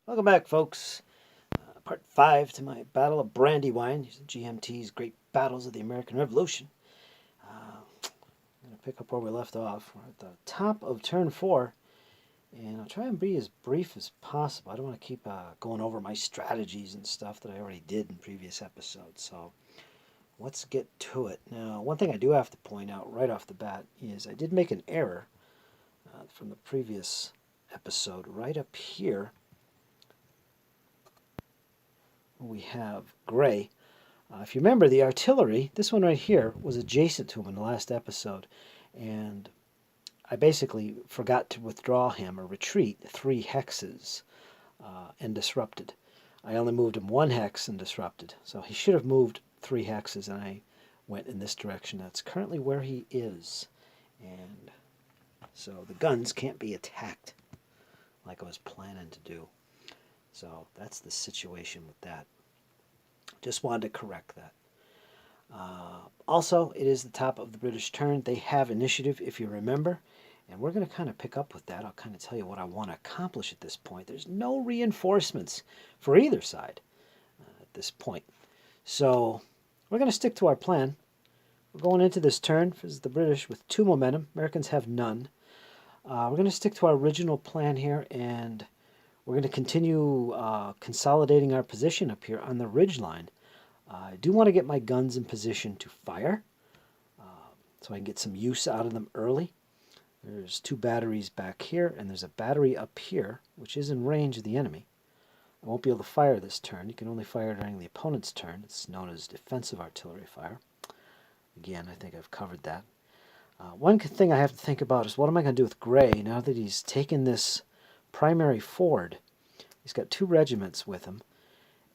Welcome back, folks. Part 5 to my Battle of Brandywine, using GMT's Great Battles of the American Revolution. I'm going to pick up where we left off. We're at the top of turn 4, and I'll try and be as brief as possible. I don't want to keep going over my strategies and stuff that I already did in previous episodes, so let's get to it. Now, one thing I do have to point out right off the bat is I did make an error from the previous episode right up here. We have gray. If you remember, the artillery, this one right here, was adjacent to him in the last episode, and I basically forgot to withdraw him or retreat 3 hexes and disrupted. I only moved him 1 hex and disrupted, so he should have moved 3 hexes, and I went in this direction. That's currently where he is, and so the guns can't be attacked like I was planning to do. So that's the situation with that. Just wanted to correct that. Also, it is the top of the British turn. They have initiative, if you remember, and we're going to kind of pick up with that. I'll kind of tell you what I want to accomplish at this point. There's no reinforcements for either side at this point. So we're going to stick to our plan. We're going into this turn, this is the British, with 2 momentum. Americans have none. We're going to stick to our original plan here, and we're going to continue consolidating our position up here on the ridge line. I do want to get my guns in position to fire, so I can get some use out of them early. There's 2 batteries back here, and there's a battery up here, which is in range of the enemy. I won't be able to fire this turn. You can only fire during the opponent's turn. It's known as defensive artillery fire. Again, I think I've covered that. One thing I have to think about is what am I going to do with Gray now that he's taken this primary ford. He's got 2 regiments with him,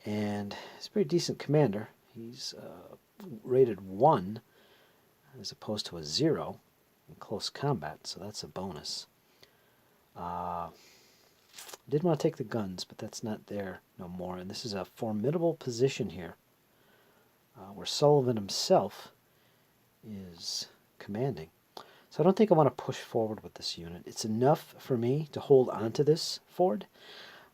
and he's a pretty decent commander. He's rated 1 as opposed to a 0 in close combat, so that's a bonus. Did want to take the guns, but that's not there no more, and this is a formidable position here where Sullivan himself is commanding. So I don't think I want to push forward with this unit. It's enough for me to hold onto this ford.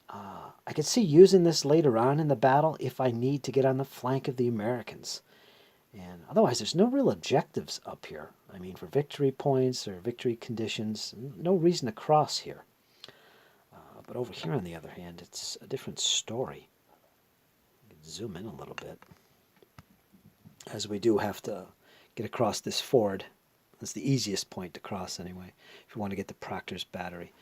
I could see using this later on in the battle if I need to get on the flank of the Americans. And otherwise, there's no real objectives up here. I mean, for victory points or victory conditions, no reason to cross here. But over here, on the other hand, it's a different story. You can zoom in a little bit, as we do have to get across this ford. That's the easiest point to cross anyway, if you want to get to Proctor's battery.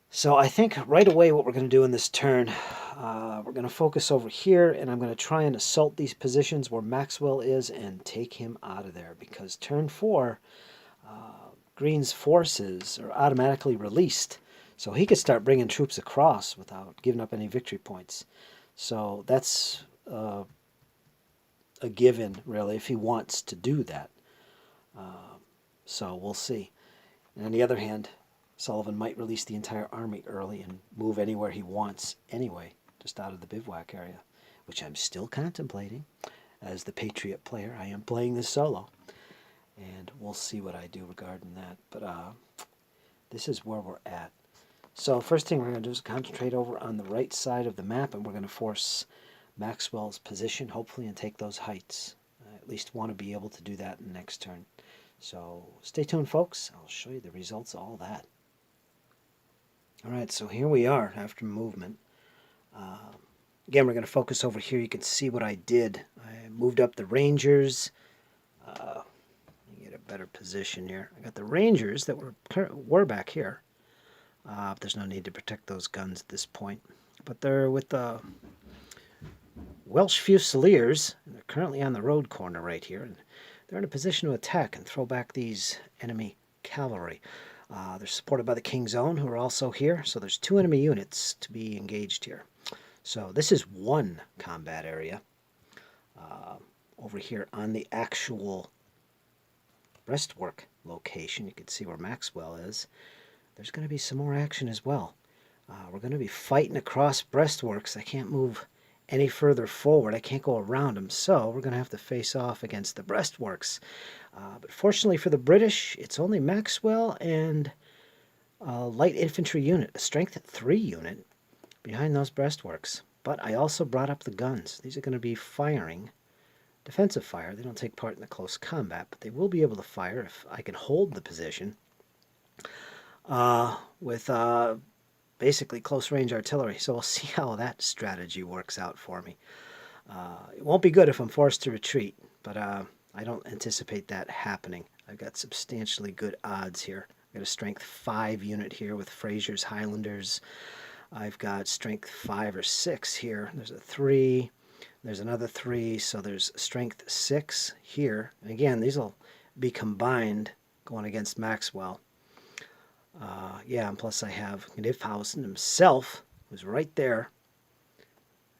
So I think right away what we're going to do in this turn, we're going to focus over here, and I'm going to try and assault these positions where Maxwell is and take him out of there, because turn 4, Green's forces are automatically released, so he could start bringing troops across without giving up any victory points. So that's a given, really, if he wants to do that. So we'll see. And on the other hand, Sullivan might release the entire army early and move anywhere he wants anyway, just out of the bivouac area, which I'm still contemplating. As the Patriot player, I am playing this solo, and we'll see what I do regarding that. But this is where we're at. So first thing we're going to do is concentrate over on the right side of the map, and we're going to force Maxwell's position, hopefully, and take those heights. I at least want to be able to do that in the next turn. So stay tuned, folks. I'll show you the results of all that. Alright, so here we are after movement. Again, we're going to focus over here. You can see what I did. I moved up the Rangers. Let me get a better position here. I got the Rangers that were back here. There's no need to protect those guns at this point. But they're with the Welsh Fusiliers. They're currently on the road corner right here. And they're in a position to attack and throw back these enemy cavalry. They're supported by the King's Own, who are also here. So there's 2 enemy units to be engaged here. So this is one combat area. Over here on the actual breastwork location, you can see where Maxwell is. There's going to be some more action as well. We're going to be fighting across breastworks. I can't move any further forward. I can't go around them, so we're going to have to face off against the breastworks. But fortunately for the British, it's only Maxwell and a light infantry unit, a strength 3 unit, behind those breastworks. But I also brought up the guns. These are going to be firing, defensive fire. They don't take part in the close combat, but they will be able to fire if I can hold the position with basically close range artillery. So we'll see how that strategy works out for me. It won't be good if I'm forced to retreat, but I don't anticipate that happening. I've got substantially good odds here. I've got a strength 5 unit here with Fraser's Highlanders. I've got strength 5 or 6 here. There's a 3. There's another 3, so there's strength 6 here. And again, these will be combined going against Maxwell. Yeah, and plus I have Gnifhausen himself, who's right there,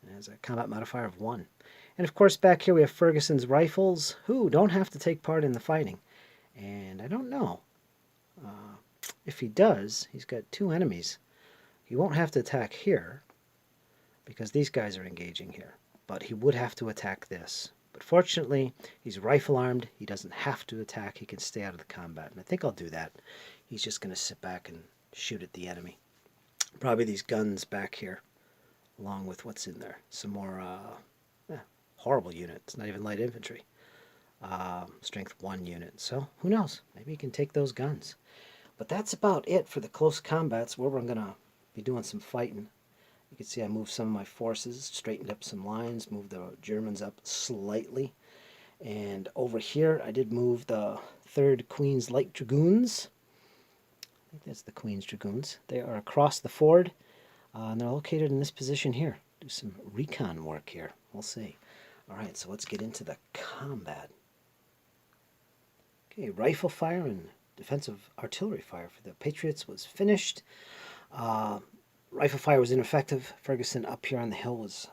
and has a combat modifier of 1. And of course back here we have Ferguson's rifles, who don't have to take part in the fighting. And I don't know. If he does, he's got 2 enemies. He won't have to attack here, because these guys are engaging here. But he would have to attack this. But fortunately, he's rifle-armed. He doesn't have to attack. He can stay out of the combat. And I think I'll do that. He's just going to sit back and shoot at the enemy. Probably these guns back here, along with what's in there. Some more horrible units, not even light infantry. Strength 1 unit. So, who knows? Maybe he can take those guns. But that's about it for the close combats, where we're going to be doing some fighting. You can see I moved some of my forces, straightened up some lines, moved the Germans up slightly. And over here, I did move the 3rd Queen's Light Dragoons. I think that's the Queen's Dragoons. They are across the ford, and they're located in this position here. Do some recon work here. We'll see. All right, so let's get into the combat. Okay, rifle fire and defensive artillery fire for the Patriots was finished. Rifle fire was ineffective. Ferguson up here on the hill was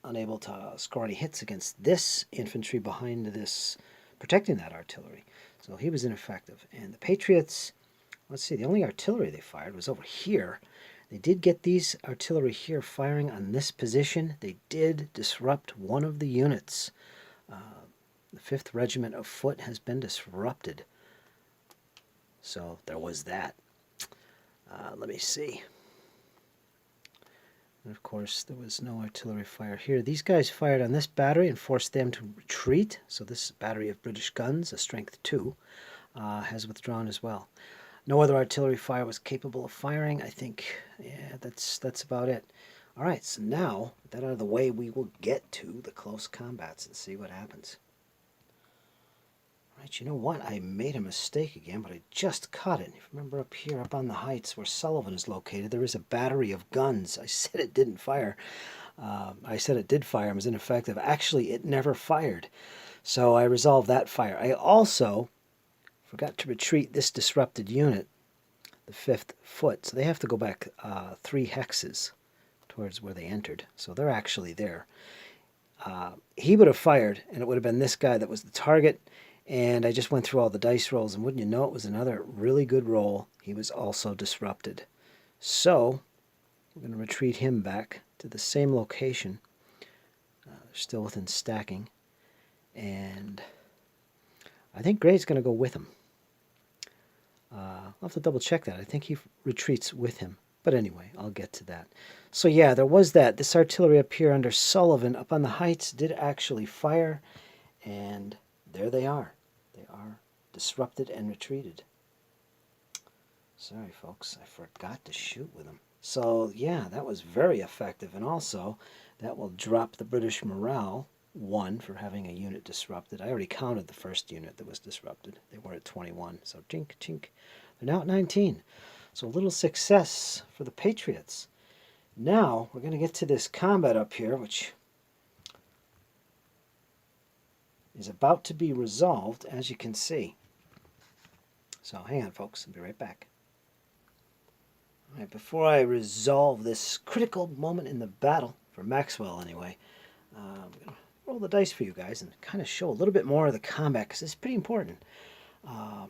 unable to score any hits against this infantry behind this, protecting that artillery. So he was ineffective. And the Patriots, let's see, the only artillery they fired was over here. They did get these artillery here firing on this position. They did disrupt one of the units. The 5th Regiment of Foot has been disrupted. So there was that. Let me see. And of course, there was no artillery fire here. These guys fired on this battery and forced them to retreat. So this battery of British guns, a strength 2, has withdrawn as well. No other artillery fire was capable of firing. I think, yeah, that's about it. All right, so now, with that out of the way, we will get to the close combats and see what happens. All right, you know what? I made a mistake again, but I just caught it. If you remember up here, up on the heights where Sullivan is located, there is a battery of guns. I said it didn't fire. I said it did fire and was ineffective. Actually, it never fired. So I resolved that fire. I also forgot to retreat this disrupted unit, the 5th Foot. So they have to go back 3 hexes towards where they entered. So they're actually there. He would have fired, and it would have been this guy that was the target. And I just went through all the dice rolls, and wouldn't you know, it was another really good roll. He was also disrupted. So we're going to retreat him back to the same location. Still within stacking. And I think Gray's going to go with him. I'll have to double check that. I think he retreats with him. But anyway, I'll get to that. So yeah, there was that. This artillery up here under Sullivan up on the heights did actually fire. And there they are. They are disrupted and retreated. Sorry, folks. I forgot to shoot with them. So yeah, that was very effective. And also, that will drop the British morale 1 for having a unit disrupted. I already counted the first unit that was disrupted. They were at 21. So chink, chink. They're now at 19. So a little success for the Patriots. Now, we're going to get to this combat up here, which is about to be resolved, as you can see. So hang on, folks. I'll be right back. All right, before I resolve this critical moment in the battle, for Maxwell anyway, I'm going to roll the dice for you guys and kind of show a little bit more of the combat, because it's pretty important. I'll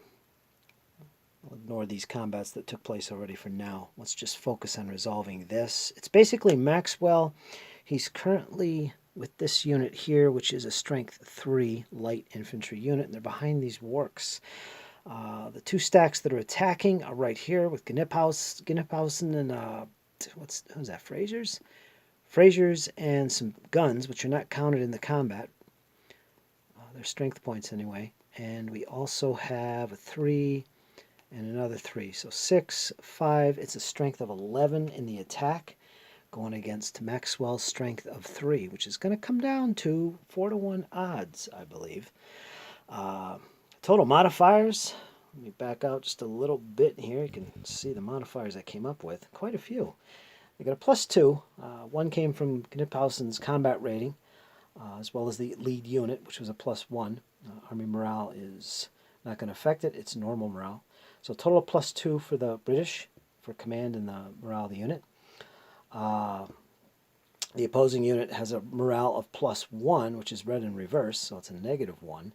ignore these combats that took place already for now. Let's just focus on resolving this. It's basically Maxwell. He's currently with this unit here, which is a strength 3 light infantry unit, and they're behind these works. The 2 stacks that are attacking are right here with Gnifhausen and what's that, Fraser's? Fraser's and some guns, which are not counted in the combat. They're strength points anyway. And we also have a 3 and another 3. So 6, 5, it's a strength of 11 in the attack, going against Maxwell's strength of 3, which is going to come down to 4-to-1 odds, I believe. Total modifiers, let me back out just a little bit here. You can see the modifiers I came up with. Quite a few. I got a +2. One came from Kniphausen's combat rating, as well as the lead unit, which was a +1. Army morale is not going to affect it. It's normal morale. So total of +2 for the British, for command and the morale of the unit. The opposing unit has a morale of +1, which is read in reverse, so it's a -1.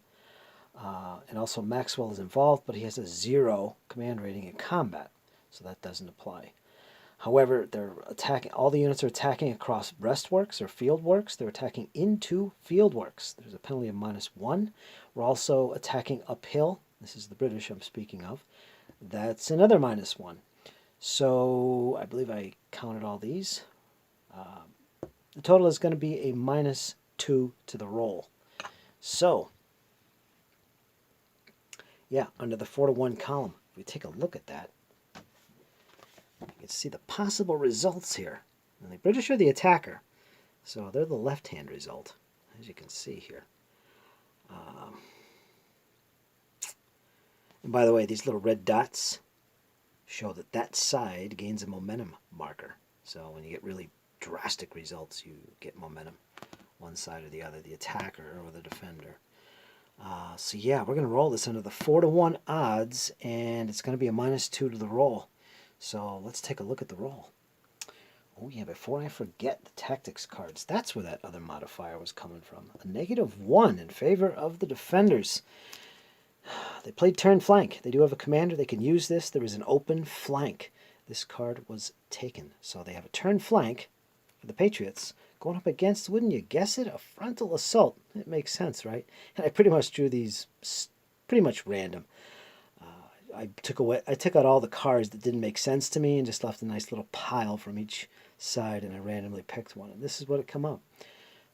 And also Maxwell is involved, but he has a 0 command rating in combat, so that doesn't apply. However, they're attacking. All the units are attacking across breastworks or fieldworks. They're attacking into fieldworks. There's a penalty of -1. We're also attacking uphill. This is the British I'm speaking of. That's another -1. So I believe I counted all these. The total is going to be a -2 to the roll. So, yeah, under the 4-to-1 column, if we take a look at that, you can see the possible results here. And the British are the attacker, so they're the left-hand result, as you can see here. And by the way, these little red dots show that that side gains a momentum marker. So when you get really drastic results, you get momentum, one side or the other, the attacker or the defender. So yeah, we're going to roll this under the 4-to-1 odds, and it's going to be a -2 to the roll. So let's take a look at the roll. Oh yeah, before I forget, the tactics cards. That's where that other modifier was coming from. A -1 in favor of the defenders. They played turn flank. They do have a commander. They can use this. There is an open flank. This card was taken. So they have a turn flank for the Patriots going up against, wouldn't you guess it, a frontal assault. It makes sense, right? And I pretty much drew these pretty much random. I took out all the cards that didn't make sense to me and just left a nice little pile from each side, and I randomly picked one. And this is what it come up.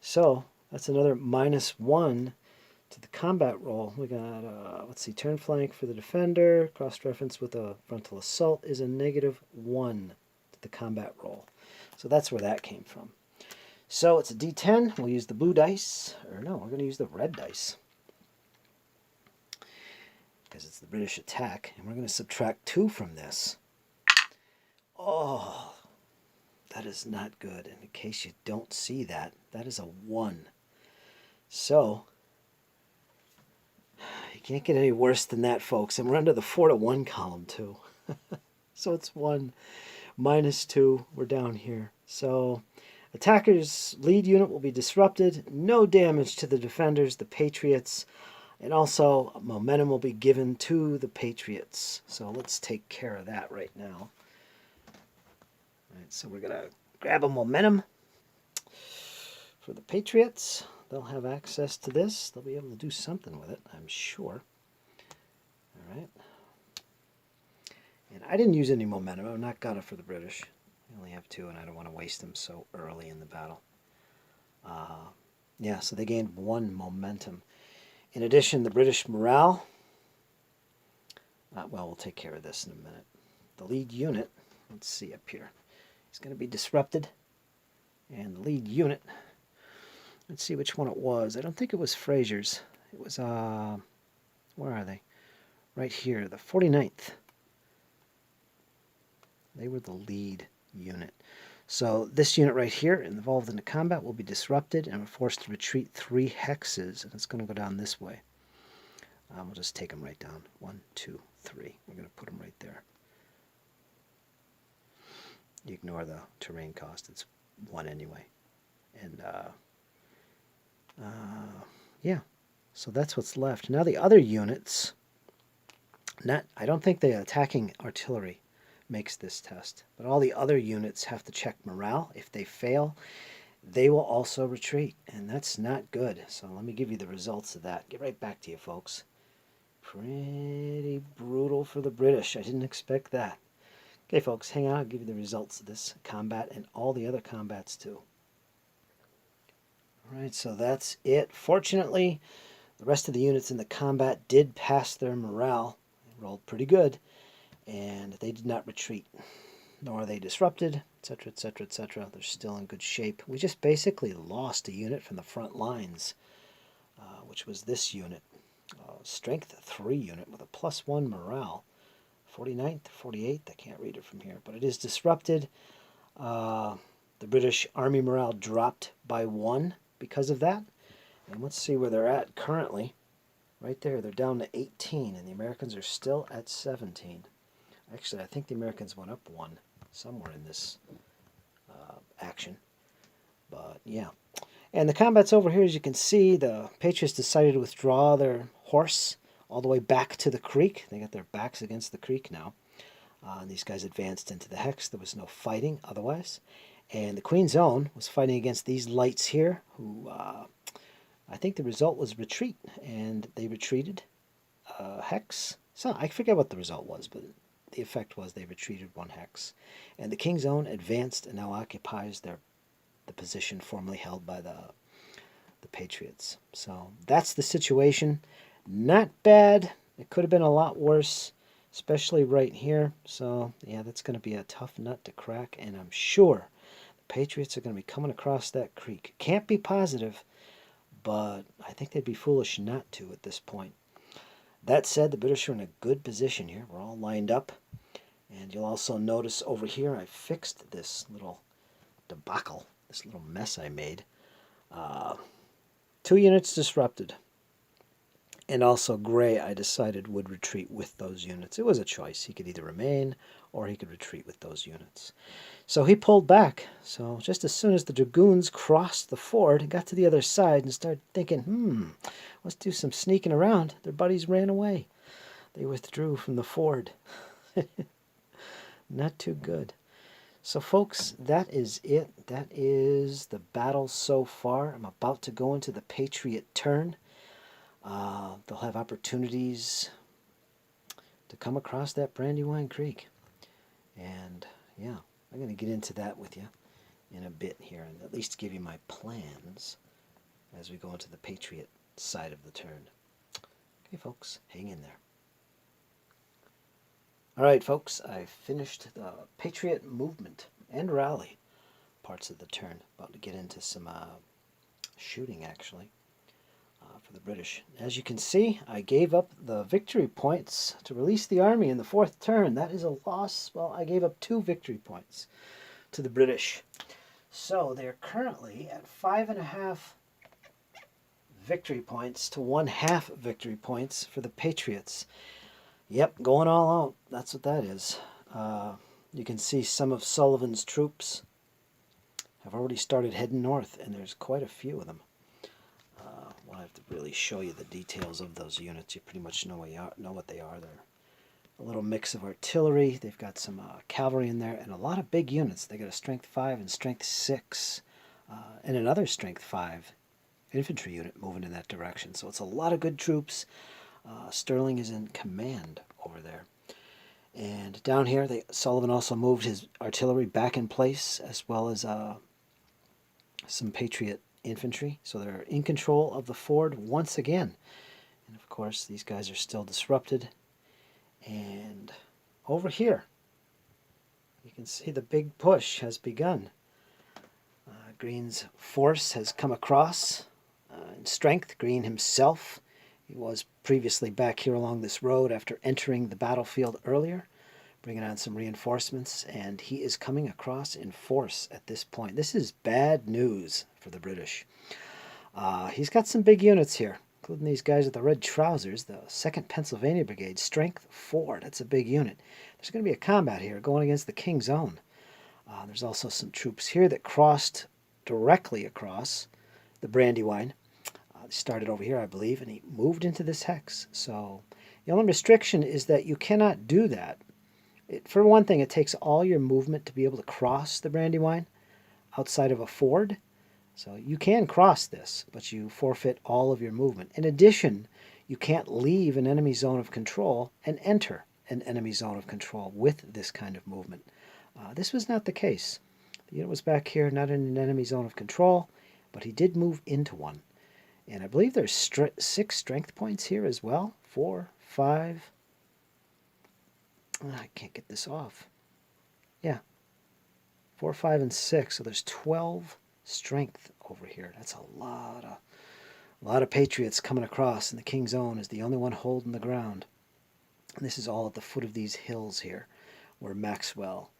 So that's another -1 to the combat roll. We got, let's see, turn flank for the defender. Cross-reference with a frontal assault is a -1 to the combat roll. So that's where that came from. So it's a D10. We'll use the blue dice. Or no, we're going to use the red dice, because it's the British attack. And we're going to subtract 2 from this. Oh, that is not good. And in case you don't see that, that is a 1. So you can't get any worse than that, folks. And we're under the 4-to-1 column, too. So it's 1, -2. We're down here. So attackers' lead unit will be disrupted. No damage to the defenders, the Patriots. And also, momentum will be given to the Patriots. So let's take care of that right now. All right, so we're going to grab a momentum for the Patriots. They'll have access to this. They'll be able to do something with it, I'm sure. All right. And I didn't use any momentum. I'm not got it for the British. I only have 2, and I don't want to waste them so early in the battle. Yeah, so they gained 1 momentum. In addition, the British morale, well, we'll take care of this in a minute. The lead unit, let's see up here, is going to be disrupted. And the lead unit, let's see which one it was. I don't think it was Fraser's. It was, where are they? Right here, the 49th. They were the lead unit. So this unit right here, involved in the combat, will be disrupted and we're forced to retreat 3 hexes, and it's going to go down this way. We'll just take them right down. 1, 2, 3. We're going to put them right there. You ignore the terrain cost. It's 1 anyway. And yeah, so that's what's left. Now the other units, I don't think the attacking artillery makes this test, but all the other units have to check morale. If they fail, they will also retreat, and that's not good. So let me give you the results of that. Get right back to you, folks. Pretty brutal for the British. I didn't expect that. Okay, folks, hang on. I'll give you the results of this combat and all the other combats too. All right, so that's it. Fortunately, the rest of the units in the combat did pass their morale. They rolled pretty good, and they did not retreat, nor are they disrupted, etc., etc., etc. They're still in good shape. We just basically lost a unit from the front lines, which was this unit. Strength 3 unit with a +1 morale. 49th, 48th, I can't read it from here, but it is disrupted. The British Army morale dropped by 1 because of that. And let's see where they're at currently. Right there, they're down to 18, and the Americans are still at 17. Actually, I think the Americans went up 1 somewhere in this action. But yeah. And the combat's over here. As you can see, the Patriots decided to withdraw their horse all the way back to the creek. They got their backs against the creek now. And these guys advanced into the hex. There was no fighting otherwise. And the Queen's Own was fighting against these lights here, who I think the result was retreat. And they retreated. Hex. So I forget what the result was, but the effect was they retreated 1 hex. And the King's Own advanced and now occupies the position formerly held by the Patriots. So that's the situation. Not bad. It could have been a lot worse, especially right here. So yeah, that's going to be a tough nut to crack, and I'm sure the Patriots are going to be coming across that creek. Can't be positive, but I think they'd be foolish not to at this point. That said, the British are in a good position here. We're all lined up. And you'll also notice over here I fixed this little debacle, this little mess I made. 2 units disrupted. And also Gray, I decided, would retreat with those units. It was a choice. He could either remain or he could retreat with those units. So he pulled back. So just as soon as the Dragoons crossed the ford and got to the other side and started thinking, let's do some sneaking around, their buddies ran away. They withdrew from the ford. Not too good. So folks, that is it. That is the battle so far. I'm about to go into the Patriot turn. They'll have opportunities to come across that Brandywine Creek. And yeah, I'm going to get into that with you in a bit here and at least give you my plans as we go into the Patriot side of the turn. Okay, folks, hang in there. All right, folks, I finished the Patriot movement and rally parts of the turn. About to get into some shooting, actually, for the British. As you can see, I gave up the victory points to release the army in the 4th turn. That is a loss. Well, I gave up 2 victory points to the British. So they're currently at 5.5 victory points to 1/2 victory points for the Patriots. Yep, going all out. That's what that is. You can see some of Sullivan's troops have already started heading north, and there's quite a few of them. Well, I have to really show you the details of those units. You pretty much know what they are. They're a little mix of artillery. They've got some cavalry in there, and a lot of big units. They got a strength 5 and strength 6, and another strength 5 infantry unit moving in that direction. So it's a lot of good troops. Sterling is in command over there. And down here, Sullivan also moved his artillery back in place, as well as some Patriot infantry. So they're in control of the ford once again. And of course, these guys are still disrupted. And over here, you can see the big push has begun. Green's force has come across in strength. Green himself, he was previously back here along this road after entering the battlefield earlier, bringing on some reinforcements, and he is coming across in force at this point. This is bad news for the British. He's got some big units here, including these guys with the red trousers, the 2nd Pennsylvania Brigade, strength 4. That's a big unit. There's going to be a combat here going against the King's Own. There's also some troops here that crossed directly across the Brandywine. Started over here, I believe, and he moved into this hex. So the only restriction is that you cannot do that. For one thing, it takes all your movement to be able to cross the Brandywine outside of a ford. So you can cross this, but you forfeit all of your movement. In addition, you can't leave an enemy zone of control and enter an enemy zone of control with this kind of movement. This was not the case. The unit was back here, not in an enemy zone of control, but he did move into one. And I believe there's 6 strength points here as well. 4, 5. I can't get this off. Yeah. 4, 5, and 6. So there's 12 strength over here. That's a lot of Patriots coming across, and the King's Own is the only one holding the ground. And this is all at the foot of these hills here, where Maxwell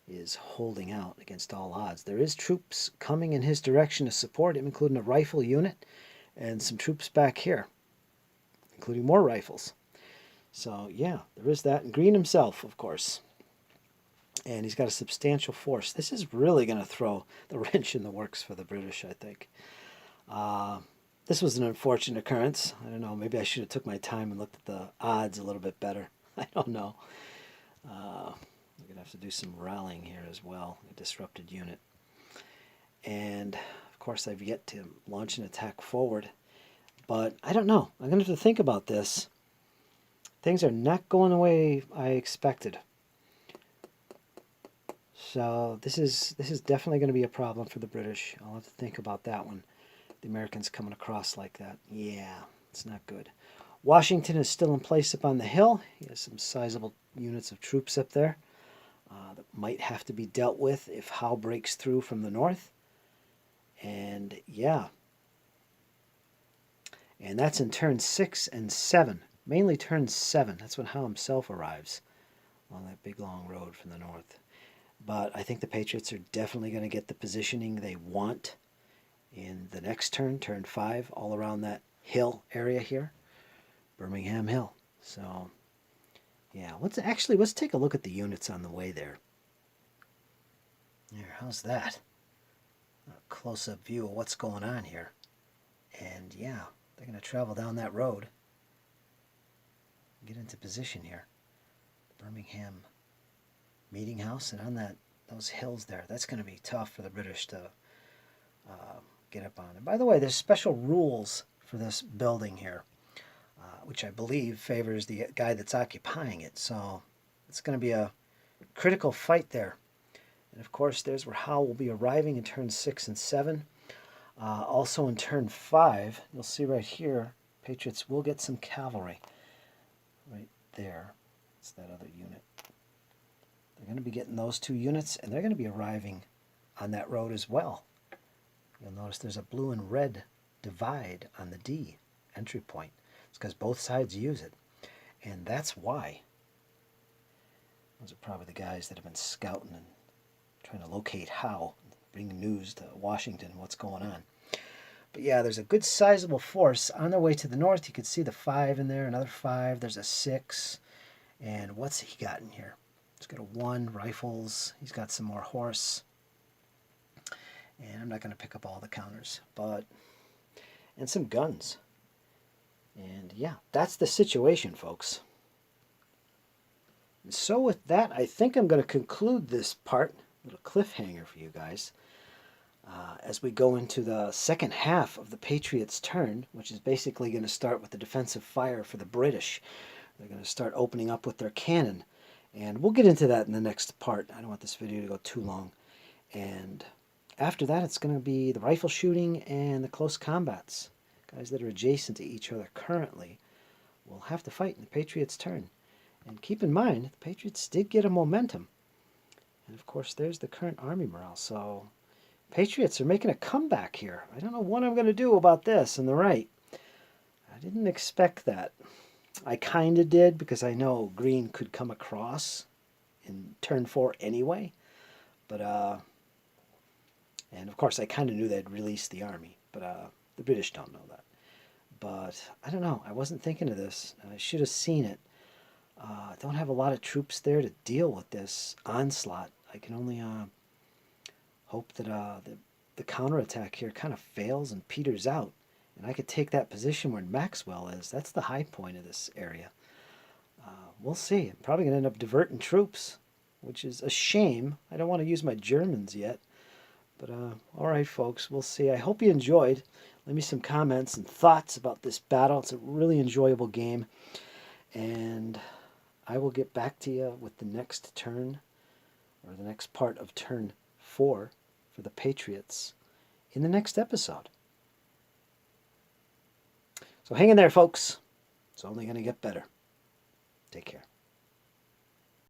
is holding out against all odds. There is troops coming in his direction to support him, including a rifle unit and some troops back here, including more rifles. So yeah, there is that. And Green himself, of course. And he's got a substantial force. This is really going to throw the wrench in the works for the British, I think. This was an unfortunate occurrence. I don't know, maybe I should have took my time and looked at the odds a little bit better. I don't know. We're going to have to do some rallying here as well, a disrupted unit. And, of course, I've yet to launch an attack forward. But I don't know. I'm going to have to think about this. Things are not going the way I expected. So this is definitely going to be a problem for the British. I'll have to think about that one. The Americans coming across like that. Yeah, it's not good. Washington is still in place up on the hill. He has some sizable units of troops up there that might have to be dealt with if Howe breaks through from the north. And yeah. And that's in turn 6 and 7. Mainly turn 7. That's when Howe himself arrives along that big long road from the north. But I think the Patriots are definitely going to get the positioning they want in the next turn, turn 5, all around that hill area here, Birmingham Hill. So, yeah, let's take a look at the units on the way there. There, how's that? A close-up view of what's going on here. And yeah, they're going to travel down that road, get into position here. Birmingham Meeting House, and on those hills there, that's going to be tough for the British to get up on. And by the way, there's special rules for this building here, which I believe favors the guy that's occupying it. So it's going to be a critical fight there. And of course, there's where Howe will be arriving in turn 6 and 7. Also in turn 5, you'll see right here, Patriots will get some cavalry. Right there. It's that other unit. They're going to be getting those 2 units, and they're going to be arriving on that road as well. You'll notice there's a blue and red divide on the D entry point. It's because both sides use it. And that's why. Those are probably the guys that have been scouting and trying to locate Howe, bring news to Washington what's going on. But yeah, there's a good sizable force on their way to the north. You can see the 5 in there, another 5. There's a 6. And what's he got in here? He's got a 1, rifles. He's got some more horse. And I'm not going to pick up all the counters, and some guns. And yeah, that's the situation, folks. And so with that, I think I'm going to conclude this part, a little cliffhanger for you guys, as we go into the second half of the Patriots' turn, which is basically going to start with the defensive fire for the British. They're going to start opening up with their cannon. And we'll get into that in the next part. I don't want this video to go too long. And after that, it's going to be the rifle shooting and the close combats. Guys that are adjacent to each other currently will have to fight in the Patriots' turn. And keep in mind, the Patriots did get a momentum. And of course, there's the current army morale. So, Patriots are making a comeback here. I don't know what I'm going to do about this on the right. I didn't expect that. I kind of did, because I know Green could come across in turn 4 anyway. But, and of course, I kind of knew they'd release the army. But the British don't know that. But I don't know. I wasn't thinking of this. I should have seen it. I don't have a lot of troops there to deal with this onslaught. I can only hope that the counterattack here kind of fails and peters out. And I could take that position where Maxwell is. That's the high point of this area. We'll see. I'm probably going to end up diverting troops, which is a shame. I don't want to use my Germans yet. But all right, folks, we'll see. I hope you enjoyed. Leave me some comments and thoughts about this battle. It's a really enjoyable game. And I will get back to you with the next turn, or the next part of turn 4 for the Patriots in the next episode. So hang in there, folks. It's only going to get better. Take care.